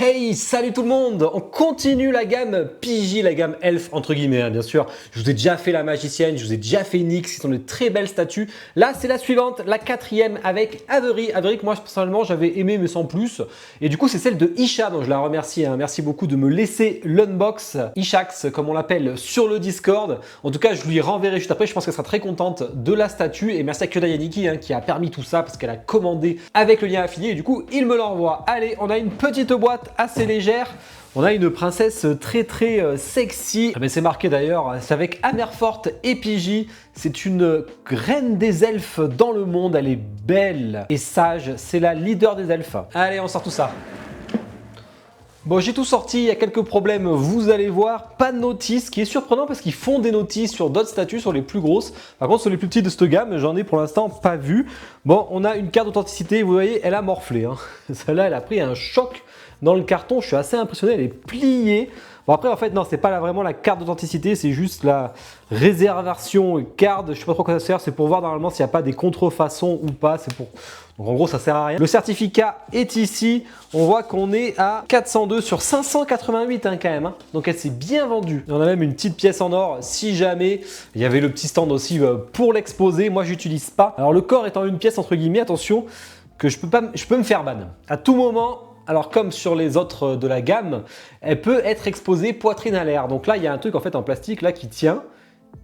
Hey, salut tout le monde! On continue la gamme PJ, la gamme Elf entre guillemets, hein, bien sûr. Je vous ai déjà fait la magicienne, je vous ai déjà fait Nyx, qui sont de très belles statues. Là, c'est la suivante, la quatrième avec Avery. Avery que moi, personnellement, j'avais aimé, mais sans plus. Et du coup, c'est celle de Isha, donc je la remercie. Hein. Merci beaucoup de me laisser l'unbox, Ishax, comme on l'appelle, sur le Discord. En tout cas, je lui renverrai juste après. Je pense qu'elle sera très contente de la statue. Et merci à Kyoda Yaniki hein, qui a permis tout ça, parce qu'elle a commandé avec le lien affilié. Et du coup, il me l'envoie. Allez, on a une petite boîte assez légère. On a une princesse très sexy. C'est marqué d'ailleurs, c'est avec Amerforth et PJ. C'est une reine des elfes dans le monde. Elle est belle et sage. C'est la leader des elfes. Allez, on sort tout ça. Bon, j'ai tout sorti, il y a quelques problèmes, vous allez voir. Pas de notice, ce qui est surprenant parce qu'ils font des notices sur d'autres statues, sur les plus grosses. Par contre, sur les plus petites de cette gamme, j'en ai pour l'instant pas vu. Bon, on a une carte d'authenticité, vous voyez, elle a morflé. Hein. Celle-là, elle a pris un choc dans le carton. Je suis assez impressionné, elle est pliée. Bon, après, en fait, non, c'est pas vraiment la carte d'authenticité, c'est juste la réservation card. Je sais pas trop quoi ça sert, c'est pour voir normalement s'il n'y a pas des contrefaçons ou pas. C'est pour... Donc en gros, ça sert à rien. Le certificat est ici. On voit qu'on est à 402 sur 588 hein, quand même. Hein. Donc elle s'est bien vendue. Et on a même une petite pièce en or si jamais. Il y avait le petit stand aussi pour l'exposer. Moi, j'utilise pas. Alors le corps étant une pièce entre guillemets, attention que je peux me faire ban à tout moment. Alors comme sur les autres de la gamme, elle peut être exposée poitrine à l'air. Donc là, il y a un truc en fait en plastique là qui tient.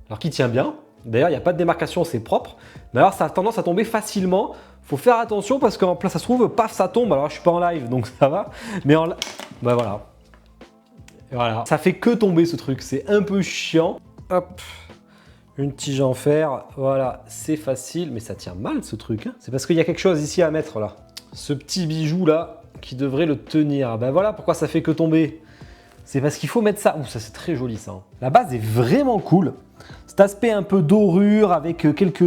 Alors qui tient bien. D'ailleurs, il n'y a pas de démarcation, c'est propre. Mais alors, ça a tendance à tomber facilement. Faut faire attention parce qu'en place, ça se trouve, paf, ça tombe. Alors, je suis pas en live, donc ça va. Mais en bah voilà. Et voilà. Ça fait que tomber ce truc. C'est un peu chiant. Hop. Une tige en fer. Voilà, c'est facile. Mais ça tient mal ce truc. Hein. C'est parce qu'il y a quelque chose ici à mettre là. Ce petit bijou là qui devrait le tenir. Ben voilà pourquoi ça fait que tomber. C'est parce qu'il faut mettre ça. Ouh, ça c'est très joli ça. Hein. La base est vraiment cool. Cet aspect un peu dorure avec quelques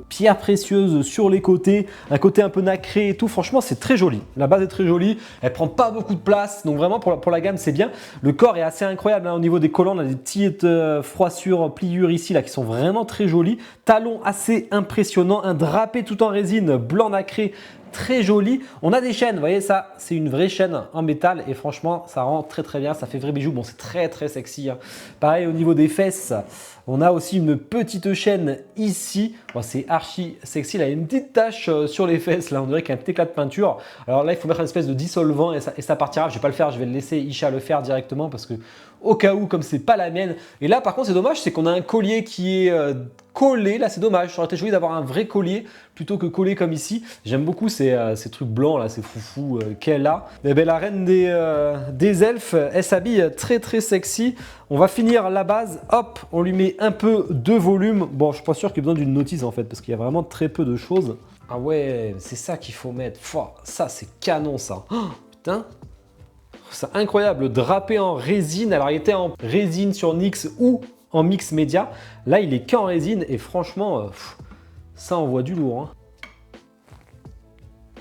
pierres précieuses sur les côtés, un côté un peu nacré et tout, franchement c'est très joli. La base est très jolie, elle prend pas beaucoup de place, donc vraiment pour la gamme c'est bien. Le corps est assez incroyable, hein, au niveau des collants on a des petites froissures, pliures ici là qui sont vraiment très jolies. Talons assez impressionnants, un drapé tout en résine blanc nacré. Très joli. On a des chaînes, vous voyez ça, c'est une vraie chaîne en métal et franchement ça rend très bien, ça fait vrai bijou. Bon c'est très sexy. Hein. Pareil au niveau des fesses, on a aussi une petite chaîne ici. Bon, c'est archi sexy, là il y a une petite tache sur les fesses, là on dirait qu'il y a un petit éclat de peinture. Alors là il faut mettre une espèce de dissolvant et ça partira. Je vais pas le faire, je vais le laisser Isha le faire directement parce que au cas où comme c'est pas la mienne. Et là par contre c'est dommage, c'est qu'on a un collier qui est collé, là c'est dommage, ça aurait été joli d'avoir un vrai collier plutôt que collé comme ici. J'aime beaucoup ces trucs blancs là, ces foufous qu'elle a. Et bien, la reine des elfes, elle s'habille très sexy. On va finir la base, hop, on lui met un peu de volume. Bon, je suis pas sûr qu'il y ait besoin d'une notice en fait, parce qu'il y a vraiment très peu de choses. Ah ouais, c'est ça qu'il faut mettre. Pouah, ça c'est canon ça. Oh, putain. C'est incroyable, drapé en résine. Alors il était en résine sur Nyx ou en mix média. Là il est qu'en résine et franchement, ça envoie du lourd. Hein.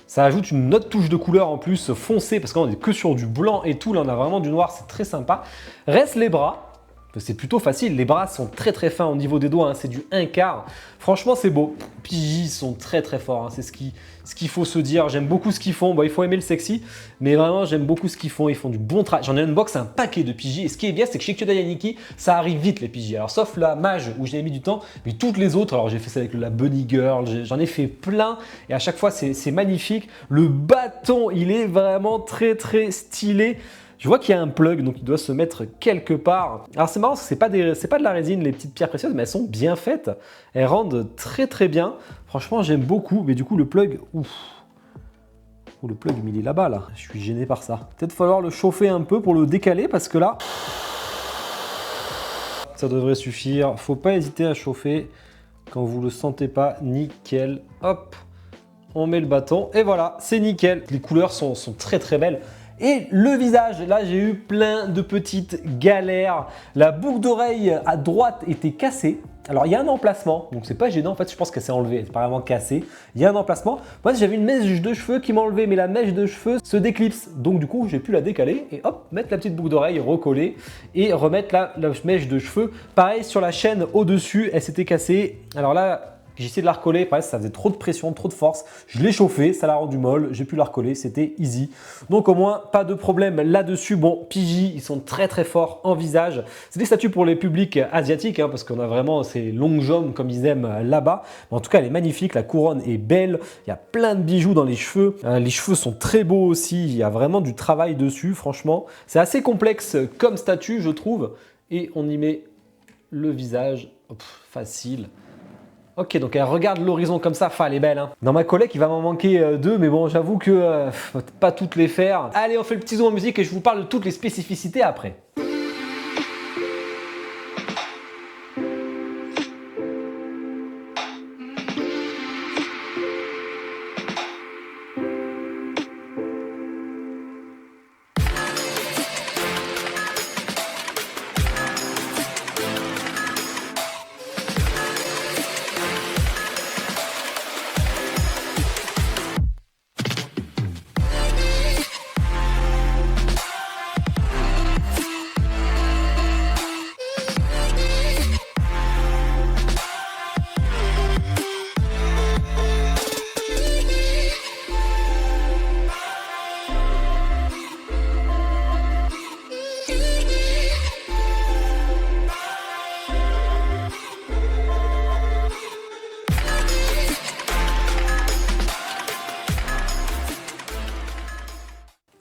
Ça ajoute une autre touche de couleur en plus foncée parce qu'on est que sur du blanc et tout. Là on a vraiment du noir, c'est très sympa. Reste les bras. C'est plutôt facile, les bras sont très fins au niveau des doigts, hein. C'est du 1/4. Franchement c'est beau. PJ sont très forts, hein. C'est ce qu'il faut se dire. J'aime beaucoup ce qu'ils font. Bon, il faut aimer le sexy, mais vraiment j'aime beaucoup ce qu'ils font. Ils font du bon travail. J'en ai unbox un paquet de PJ et ce qui est bien c'est que chez Kyoda Yaniki ça arrive vite les PJ. Alors sauf la mage où j'ai mis du temps, mais toutes les autres, alors j'ai fait ça avec la Bunny Girl, j'en ai fait plein et à chaque fois c'est magnifique. Le bâton il est vraiment très stylé. Je vois qu'il y a un plug, donc il doit se mettre quelque part. Alors c'est marrant, c'est pas de la résine, les petites pierres précieuses, mais elles sont bien faites. Elles rendent très bien. Franchement, j'aime beaucoup. Mais du coup, le plug, ouf. Oh, le plug, il est là-bas, là. Je suis gêné par ça. Peut-être falloir le chauffer un peu pour le décaler, parce que là, ça devrait suffire. Faut pas hésiter à chauffer quand vous le sentez pas. Nickel. Hop, on met le bâton et voilà, c'est nickel. Les couleurs sont très belles. Et le visage, là j'ai eu plein de petites galères. La boucle d'oreille à droite était cassée. Alors il y a un emplacement, donc c'est pas gênant, en fait je pense qu'elle s'est enlevée, elle est pas vraiment cassée. Il y a un emplacement. Moi j'avais une mèche de cheveux qui m'enlevait, mais la mèche de cheveux se déclipse. Donc du coup j'ai pu la décaler et hop, mettre la petite boucle d'oreille, recoller et remettre la mèche de cheveux. Pareil sur la chaîne au-dessus, elle s'était cassée. Alors là, J'ai essayé de la recoller, pareil, ça faisait trop de pression, trop de force. Je l'ai chauffé, ça l'a rendu molle, j'ai pu la recoller, c'était easy. Donc au moins, pas de problème là-dessus. Bon, PJ, ils sont très très forts en visage. C'est des statues pour les publics asiatiques, hein, parce qu'on a vraiment ces longues jambes comme ils aiment là-bas. En tout cas, elle est magnifique, la couronne est belle, il y a plein de bijoux dans les cheveux. Les cheveux sont très beaux aussi, il y a vraiment du travail dessus, franchement. C'est assez complexe comme statue, je trouve. Et on y met le visage, facile. Ok, donc elle regarde l'horizon comme ça, elle est belle. Hein. Dans ma collecte, il va m'en manquer deux, mais bon, j'avoue que pas toutes les faire. Allez, on fait le petit zoom en musique et je vous parle de toutes les spécificités après.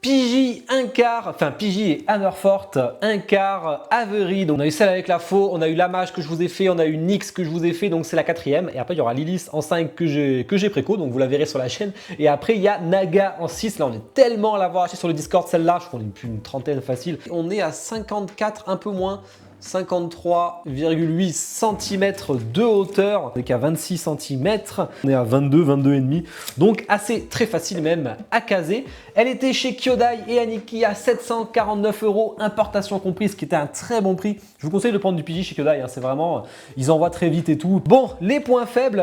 PJ 1 quart, enfin PJ et Hammerfort 1 quart Avery. Donc on a eu celle avec la faux, on a eu la mage que je vous ai fait, on a eu Nyx que je vous ai fait, donc c'est la 4e. Et après il y aura Lilith en 5 que j'ai préco, donc vous la verrez sur la chaîne. Et après il y a Naga en 6, là on est tellement à l'avoir acheté sur le Discord celle-là, je crois qu'on est plus une trentaine facile. On est à 54, un peu moins. 53,8 cm de hauteur, on est qu'à 26 cm, on est à 22,5, donc assez très facile même à caser. Elle était chez Kyodai et Aniki à 749 €, importation comprise, ce qui était un très bon prix. Je vous conseille de prendre du PJ chez Kyodai, hein, c'est vraiment, ils envoient très vite et tout. Bon, les points faibles,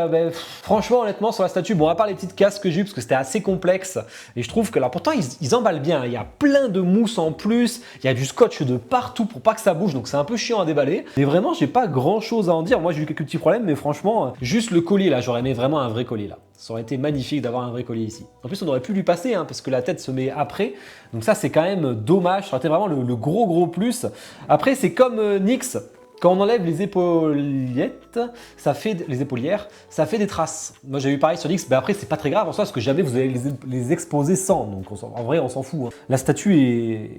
franchement honnêtement sur la statue, bon à part les petites casses que j'ai eues parce que c'était assez complexe, et je trouve que là pourtant ils emballent bien, il y a plein de mousse en plus, il y a du scotch de partout pour pas que ça bouge, donc c'est un peu chiant à déballer. Mais vraiment, j'ai pas grand chose à en dire. Moi, j'ai eu quelques petits problèmes, mais franchement, juste le collier là, j'aurais aimé vraiment un vrai collier là. Ça aurait été magnifique d'avoir un vrai collier ici. En plus, on aurait pu lui passer, hein, parce que la tête se met après. Donc ça, c'est quand même dommage. Ça aurait été vraiment le gros plus. Après, c'est comme Nyx. Quand on enlève les épaulettes, ça fait les épaulières, ça fait des traces. Moi j'ai eu pareil sur Nyx, mais après c'est pas très grave en soi parce que jamais vous allez les exposer sans. Donc en vrai on s'en fout. Hein. La statue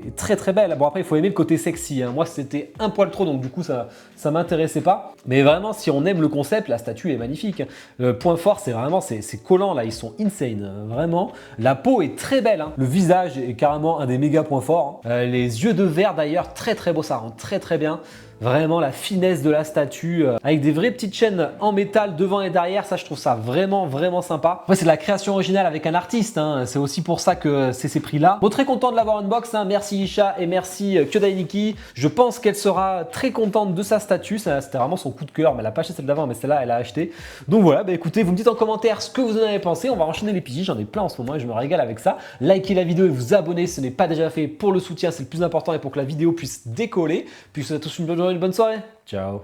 est très belle. Bon après il faut aimer le côté sexy. Hein. Moi c'était un poil trop donc du coup ça m'intéressait pas. Mais vraiment si on aime le concept, la statue est magnifique. Le point fort c'est vraiment ces collants là, ils sont insane. Vraiment. La peau est très belle. Hein. Le visage est carrément un des méga points forts. Hein. Les yeux de verre d'ailleurs très beau, ça rend très bien. Vraiment la finesse de la statue avec des vraies petites chaînes en métal devant et derrière, ça je trouve ça vraiment sympa. Après c'est de la création originale avec un artiste, hein. C'est aussi pour ça que c'est ces prix là. Bon, très content de l'avoir unbox, hein. Merci Isha et merci Kyodai Nikki. Je pense qu'elle sera très contente de sa statue, c'était vraiment son coup de cœur, mais elle n'a pas acheté celle d'avant mais celle-là elle a acheté. Donc voilà, écoutez, vous me dites en commentaire ce que vous en avez pensé, on va enchaîner les PJ, j'en ai plein en ce moment et je me régale avec ça. Likez la vidéo et vous abonnez si ce n'est pas déjà fait pour le soutien, c'est le plus important et pour que la vidéo puisse décoller. Puis je vous souhaite à tous une bonne journée, une bonne soirée. Ciao.